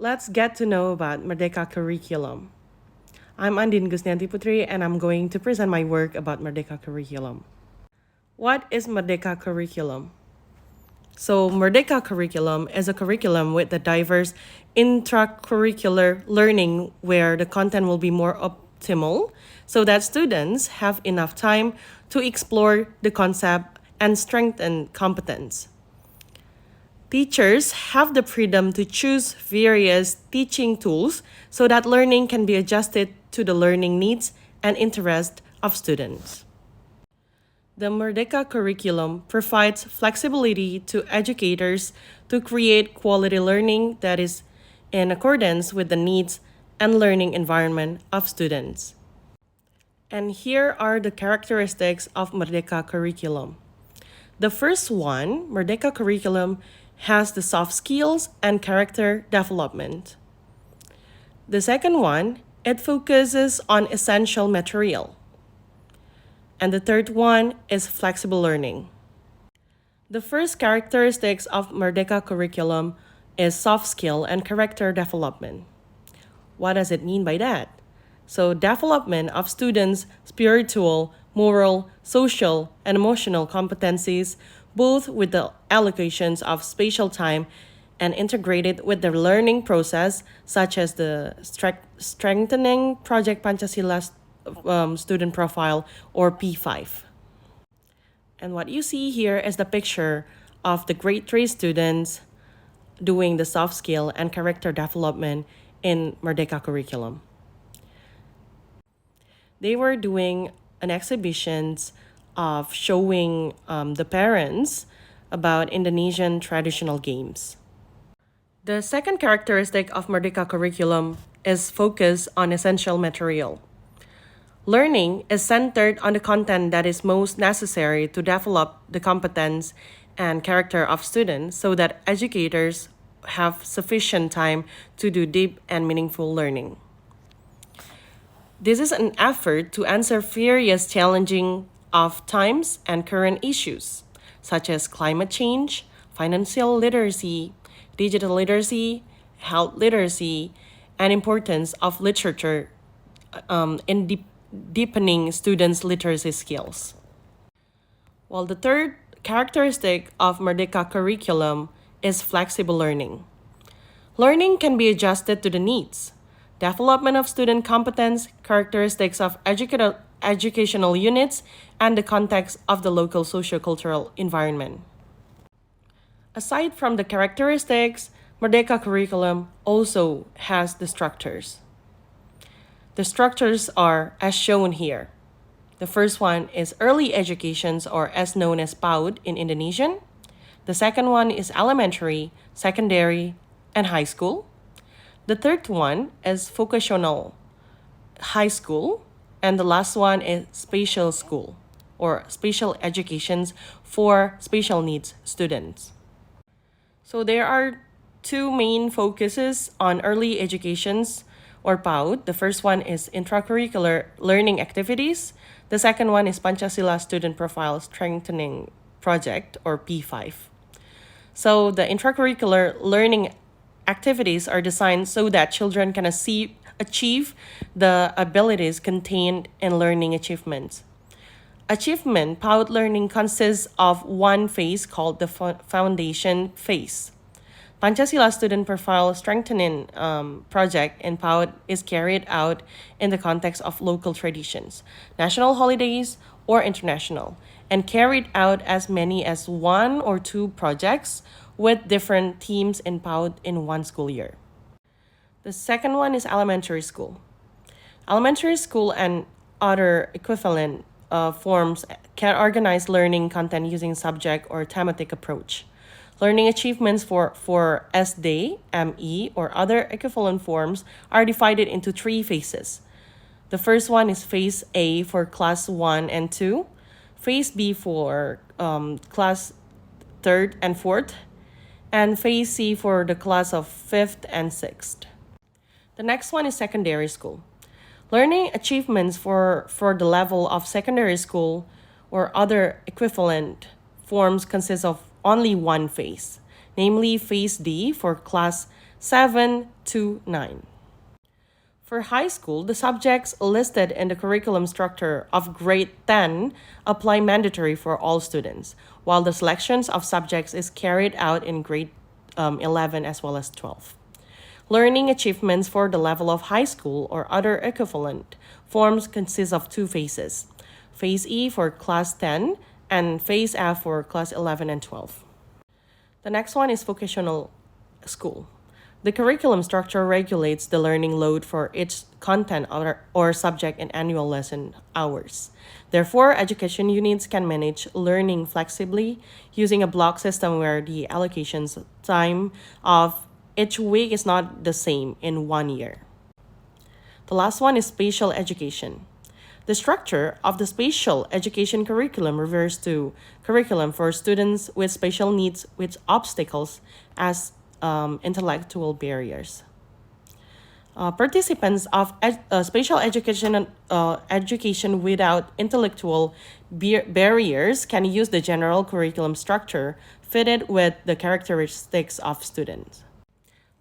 Let's get to know about Merdeka curriculum. I'm Andin Gusnianti Putri and I'm going to present my work about Merdeka curriculum. What is Merdeka curriculum? So, Merdeka curriculum is a curriculum with a diverse intracurricular learning where the content will be more optimal so that students have enough time to explore the concept and strengthen competence. Teachers have the freedom to choose various teaching tools so that learning can be adjusted to the learning needs and interests of students. The Merdeka curriculum provides flexibility to educators to create quality learning that is in accordance with the needs and learning environment of students. And here are the characteristics of Merdeka curriculum. The first one, Merdeka curriculum, has the soft skills and character development. The second one, it focuses on essential material. And the third one is flexible learning. The first characteristics of Merdeka curriculum is soft skill and character development. What does it mean by that? So, development of students' spiritual, moral, social, and emotional competencies, both with the allocations of spatial time and integrated with the learning process, such as the Strengthening Project Pancasila Student Profile, or P5. And what you see here is the picture of the grade 3 students doing the soft skill and character development in Merdeka curriculum. They were doing an exhibitions of showing the parents about Indonesian traditional games. The second characteristic of Merdeka curriculum is focus on essential material. Learning is centered on the content that is most necessary to develop the competence and character of students so that educators have sufficient time to do deep and meaningful learning. This is an effort to answer various challenging of times and current issues, such as climate change, financial literacy, digital literacy, health literacy, and importance of literature in deepening students' literacy skills. While the third characteristic of Merdeka curriculum is flexible learning. Learning can be adjusted to the needs, development of student competence, characteristics of educational units, and the context of the local sociocultural environment. Aside from the characteristics, Merdeka curriculum also has the structures. The structures are as shown here. The first one is early educations, or as known as PAUD in Indonesian. The second one is elementary, secondary, and high school. The third one is vocational high school. And the last one is special school, or special educations for special needs students. So there are two main focuses on early educations, or PAUD. The first one is intracurricular learning activities. The second one is Pancasila Student Profile Strengthening Project, or P5. So the intracurricular learning activities are designed so that children can achieve the abilities contained in learning achievements. Achievement PAUD learning consists of one phase called the foundation phase. Pancasila Student Profile Strengthening Project in PAUD is carried out in the context of local traditions, national holidays, or international, and carried out as many as one or two projects with different teams in PAUD in one school year. The second one is elementary school. Elementary school and other equivalent forms can organize learning content using subject or thematic approach. Learning achievements for SD, ME, or other equivalent forms are divided into three phases. The first one is phase A for class 1 and 2, phase B for class 3rd and 4th, and phase C for the class of 5th and 6th. The next one is secondary school. Learning achievements for the level of secondary school or other equivalent forms consist of only one phase, namely phase D for class 7 to 9. For high school, the subjects listed in the curriculum structure of grade 10 apply mandatory for all students, while the selections of subjects is carried out in grade 11 as well as 12. Learning achievements for the level of high school or other equivalent forms consist of two phases. Phase E for class 10 and Phase F for class 11 and 12. The next one is vocational school. The curriculum structure regulates the learning load for each content or subject in annual lesson hours. Therefore, education units can manage learning flexibly using a block system where the allocations time of each week is not the same in 1 year. The last one is spatial education. The structure of the spatial education curriculum refers to curriculum for students with special needs with obstacles as intellectual barriers. Participants of spatial education without intellectual barriers can use the general curriculum structure fitted with the characteristics of students.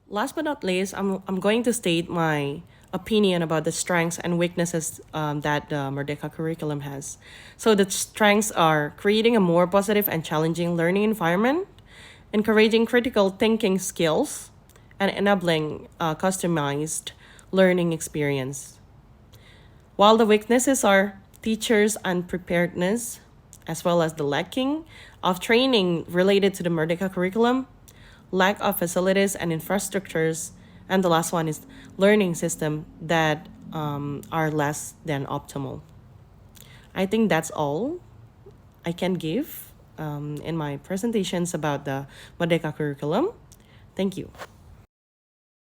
Last but not least, I'm going to state my opinion about the strengths and weaknesses that the Merdeka curriculum has. So the strengths are creating a more positive and challenging learning environment, encouraging critical thinking skills, and enabling a customized learning experience. While the weaknesses are teachers' unpreparedness, as well as the lacking of training related to the Merdeka curriculum, lack of facilities and infrastructures, and the last one is learning system that are less than optimal. I think that's all I can give in my presentations about the Merdeka curriculum. Thank you.